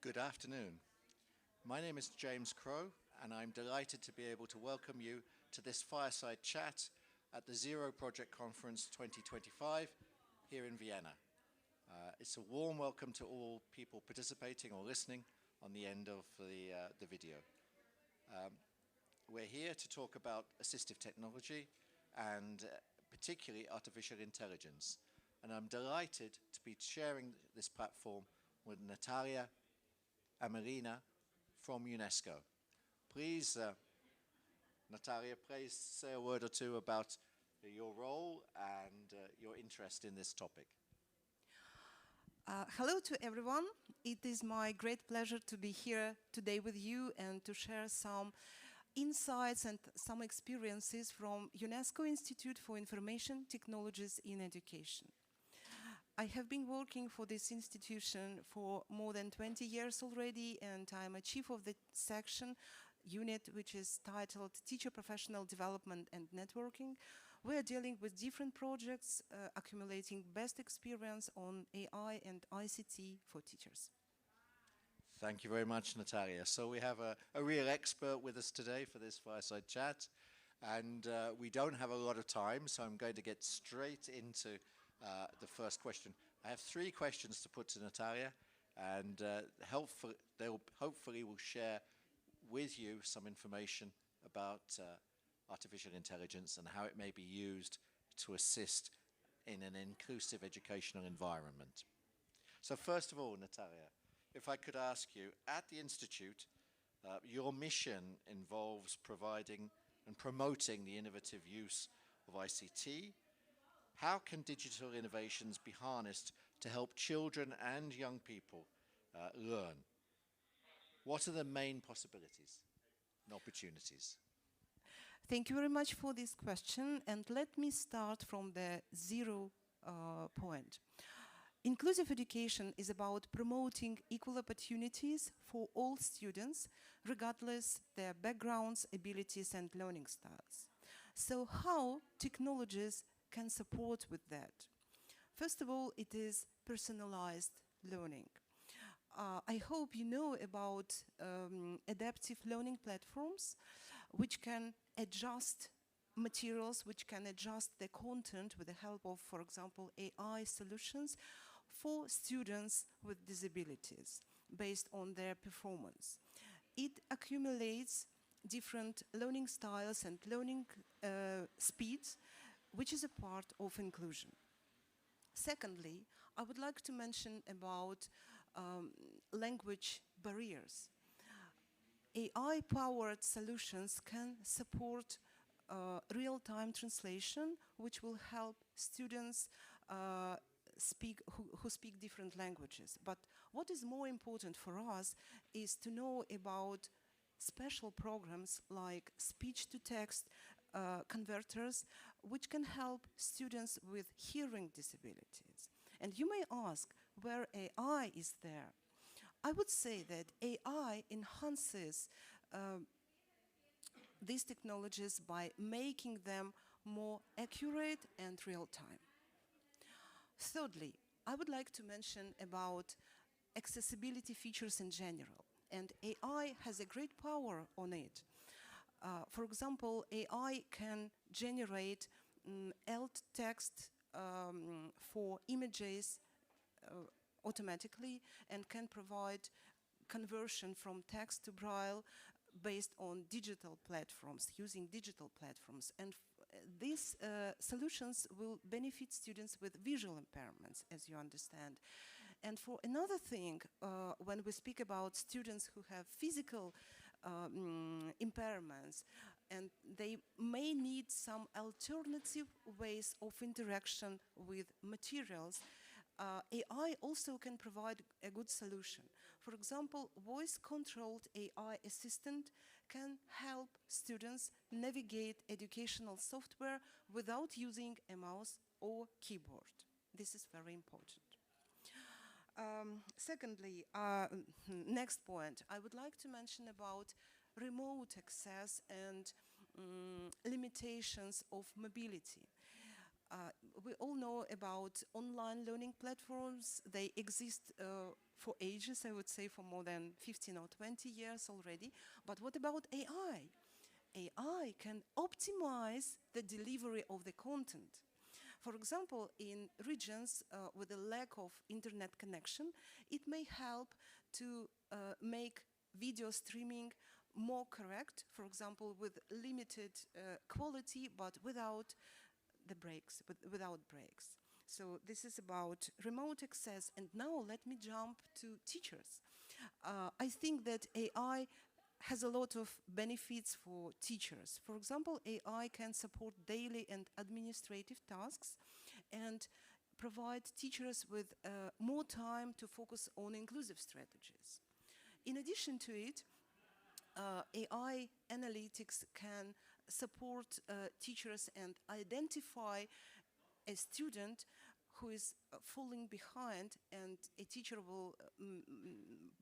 Good afternoon. My name is James Crow, and I'm delighted to be able to welcome you to this fireside chat at the Zero Project Conference 2025 here in Vienna. It's a warm welcome to all people participating or listening on the end of the video. We're here to talk about assistive technology and particularly artificial intelligence. And I'm delighted to be sharing this platform with Natalia Amelina from UNESCO. Please, Natalia, please say a word or two about your role and your interest in this topic. Hello to everyone. It is my great pleasure to be here today with you and to share some insights and some experiences from UNESCO Institute for Information Technologies in Education. I have been working for this institution for more than 20 years already, and I'm a chief of the section unit which is titled Teacher Professional Development and Networking. We're dealing with different projects, accumulating best experience on AI and ICT for teachers. Thank you very much, Natalia. So we have a real expert with us today for this fireside chat, and we don't have a lot of time, so I'm going to get straight into the first question. I have 3 questions to put to Natalia, and they'll hopefully will share with you some information about artificial intelligence and how it may be used to assist in an inclusive educational environment. So first of all, Natalia, if I could ask you, at the Institute, your mission involves providing and promoting the innovative use of ICT. How can digital innovations be harnessed to help children and young people learn? What are the main possibilities and opportunities? Thank you very much for this question, and let me start from the zero point. Inclusive education is about promoting equal opportunities for all students, regardless their backgrounds, abilities, and learning styles. So how technologies can support with that? First of all, it is personalized learning. I hope you know about adaptive learning platforms which can adjust materials, which can adjust the content with the help of, for example, AI solutions for students with disabilities based on their performance. It accumulates different learning styles and learning speeds, which is a part of inclusion. Secondly, I would like to mention about language barriers. AI-powered solutions can support real-time translation, which will help students who speak different languages. But what is more important for us is to know about special programs like speech-to-text converters, which can help students with hearing disabilities. And you may ask where AI is there. I would say that AI enhances these technologies by making them more accurate and real-time. Thirdly, I would like to mention about accessibility features in general, and AI has a great power on it. For example, AI can generate alt text for images automatically and can provide conversion from text to Braille based on digital platforms, using digital platforms. And these solutions will benefit students with visual impairments, as you understand. And for another thing, when we speak about students who have physical impairments, and they may need some alternative ways of interaction with materials, AI also can provide a good solution. For example, voice-controlled AI assistant can help students navigate educational software without using a mouse or keyboard. This is very important. Secondly, next point, I would like to mention about remote access and limitations of mobility. We all know about online learning platforms. They exist for ages, I would say for more than 15 or 20 years already. But what about AI? AI can optimize the delivery of the content. For example, in regions with a lack of internet connection, it may help to make video streaming more correct, for example, with limited quality, but without the breaks, without breaks. So this is about remote access. And now let me jump to teachers. I think that AI has a lot of benefits for teachers. For example, AI can support daily and administrative tasks and provide teachers with more time to focus on inclusive strategies. In addition to it, AI analytics can support teachers and identify a student who is falling behind, and a teacher will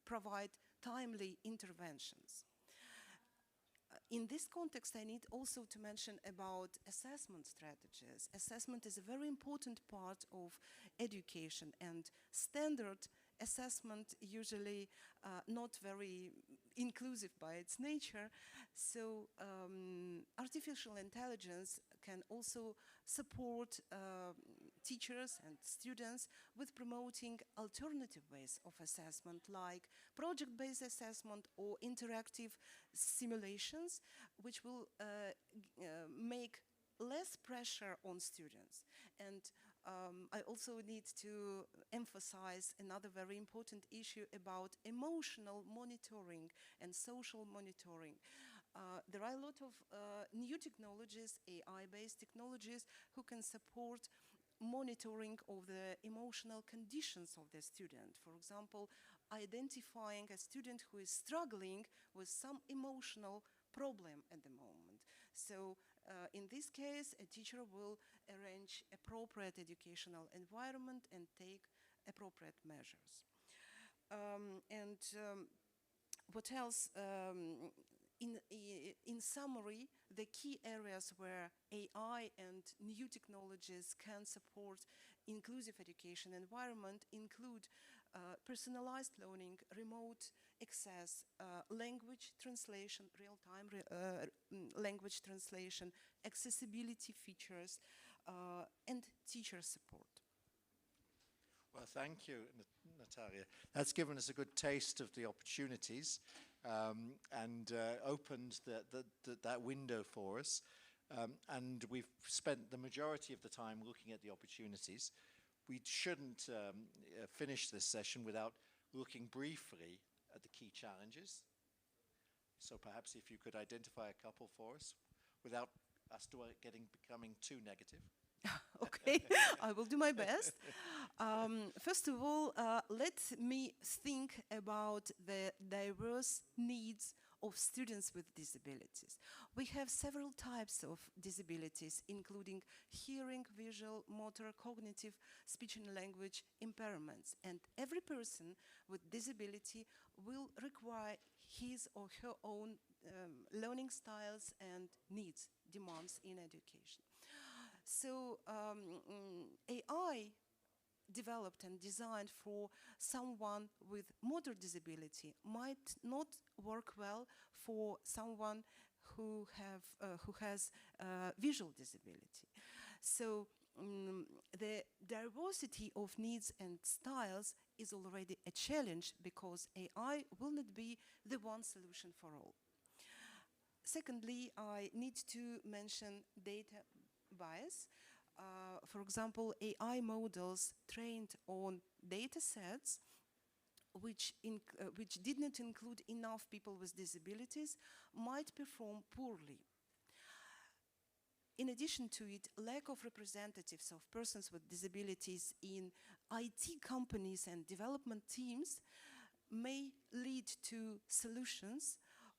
provide timely interventions. In this context, I need also to mention about assessment strategies. Assessment is a very important part of education, and standard assessment usually not very inclusive by its nature. So artificial intelligence can also support teachers and students with promoting alternative ways of assessment, like project-based assessment or interactive simulations, which will make less pressure on students. And I also need to emphasize another very important issue about emotional monitoring and social monitoring. There are a lot of new technologies, AI-based technologies, who can support monitoring of the emotional conditions of the student. For example, identifying a student who is struggling with some emotional problem at the moment. So in this case, a teacher will arrange appropriate educational environment and take appropriate measures. What else? In summary, the key areas where AI and new technologies can support inclusive education environment include personalized learning, remote access, language translation, real-time language translation, accessibility features, and teacher support. Well, thank you, Natalia. That's given us a good taste of the opportunities and opened that window for us. And we've spent the majority of the time looking at the opportunities. We shouldn't finish this session without looking briefly at the key challenges. So perhaps if you could identify a couple for us without us becoming too negative. Okay, I will do my best. First of all, let me think about the diverse needs of students with disabilities. We have several types of disabilities, including hearing, visual, motor, cognitive, speech and language impairments. And every person with disability will require his or her own learning styles and needs, demands in education. So AI developed and designed for someone with motor disability might not work well for someone who has visual disability. So the diversity of needs and styles is already a challenge, because AI will not be the one solution for all. Secondly, I need to mention data bias. For example, AI models trained on data sets which did not include enough people with disabilities might perform poorly. In addition to it, lack of representatives of persons with disabilities in IT companies and development teams may lead to solutions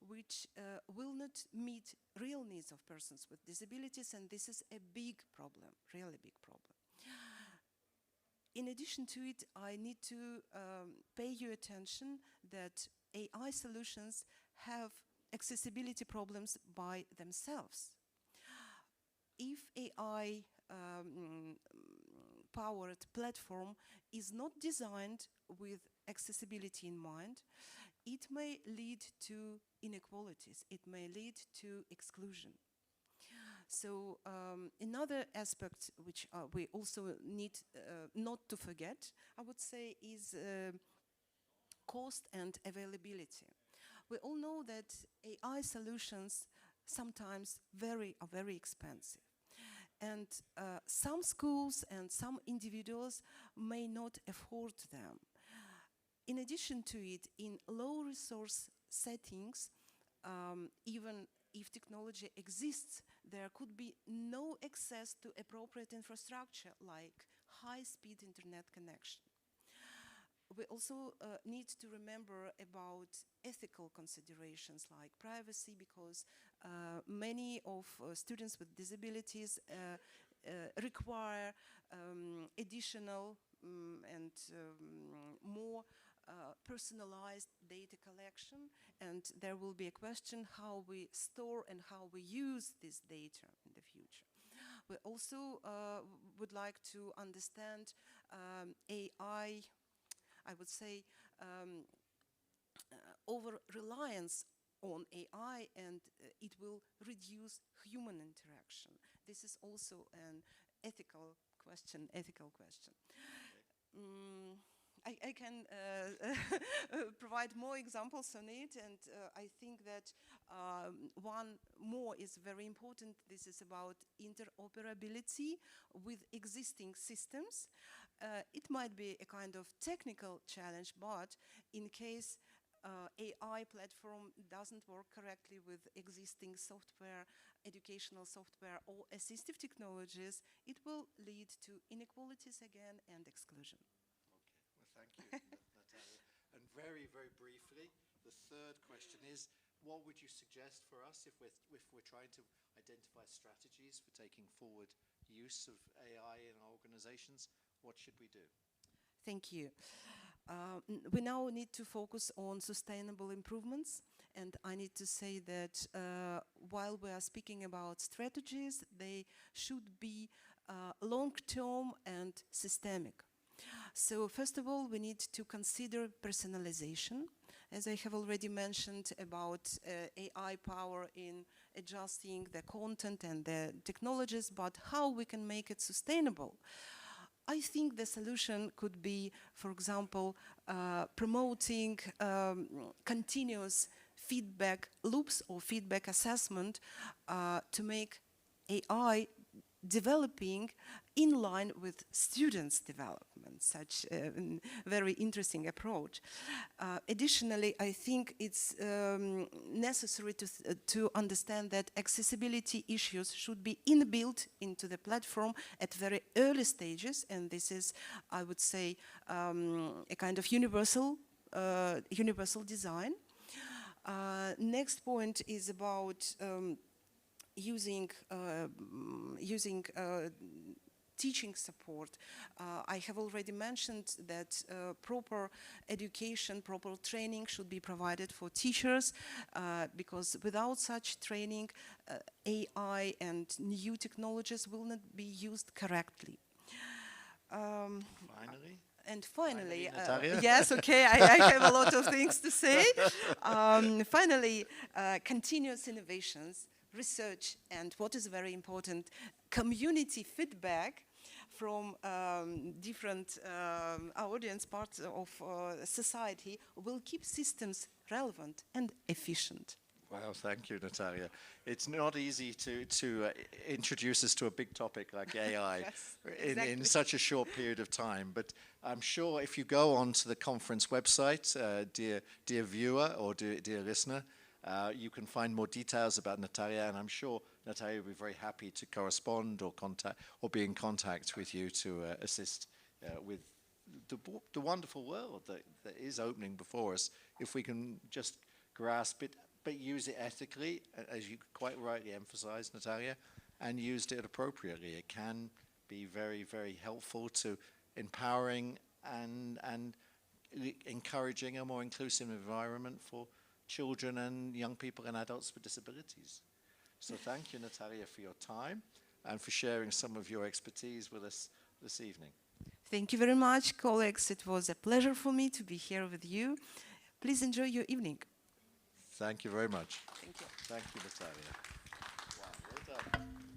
which will not meet real needs of persons with disabilities, and this is a big problem, really big problem. In addition to it, I need to pay you attention that AI solutions have accessibility problems by themselves. If AI powered platform is not designed with accessibility in mind, it may lead to inequalities, it may lead to exclusion. So another aspect which we also need not to forget, I would say, is cost and availability. We all know that AI solutions sometimes are very expensive. And some schools and some individuals may not afford them. In addition to it, in low resource settings, even if technology exists, there could be no access to appropriate infrastructure like high-speed internet connection. We also need to remember about ethical considerations like privacy, because many of students with disabilities require additional and more personalized data collection, and there will be a question how we store and how we use this data in the future. We also would like to understand AI, I would say, over-reliance on AI, and it will reduce human interaction. This is also an ethical question. I can provide more examples on it, and I think that one more is very important. This is about interoperability with existing systems. It might be a kind of technical challenge, but in case AI platform doesn't work correctly with existing software, educational software or assistive technologies, it will lead to inequalities again and exclusion. Okay, well, thank you, Natalia. And very, very briefly, the third question is, what would you suggest for us if we're trying to identify strategies for taking forward use of AI in our organizations? What should we do? Thank you. We now need to focus on sustainable improvements, and I need to say that while we are speaking about strategies, they should be long-term and systemic. So first of all, we need to consider personalization, as I have already mentioned about AI power in adjusting the content and the technologies, but how we can make it sustainable. I think the solution could be, for example, promoting continuous feedback loops or feedback assessment to make AI developing in line with students' development, such a very interesting approach. Additionally, I think it's necessary to understand that accessibility issues should be inbuilt into the platform at very early stages, and this is, I would say, a kind of universal design. Next point is about using teaching support. I have already mentioned that proper education, proper training should be provided for teachers, because without such training, AI and new technologies will not be used correctly. Finally? And finally, Natalia? yes, okay, I have a lot of things to say. Finally, continuous innovations, research, and what is very important, community feedback from different audience parts of society will keep systems relevant and efficient. Wow, thank you, Natalia. It's not easy to introduce us to a big topic like AI Yes, in exactly. such a short period of time. But I'm sure if you go onto the conference website, dear viewer or dear listener, you can find more details about Natalia, and I'm sure Natalia will be very happy to correspond or be in contact with you to assist with the wonderful world that is opening before us, if we can just grasp it, but use it ethically, as you quite rightly emphasized, Natalia, and used it appropriately. It can be very, very helpful to empowering and encouraging a more inclusive environment for children and young people and adults with disabilities. So thank you, Natalia, for your time and for sharing some of your expertise with us this evening. Thank you very much, colleagues. It was a pleasure for me to be here with you. Please enjoy your evening. Thank you very much. Thank you. Thank you, Natalia. Wow, well done.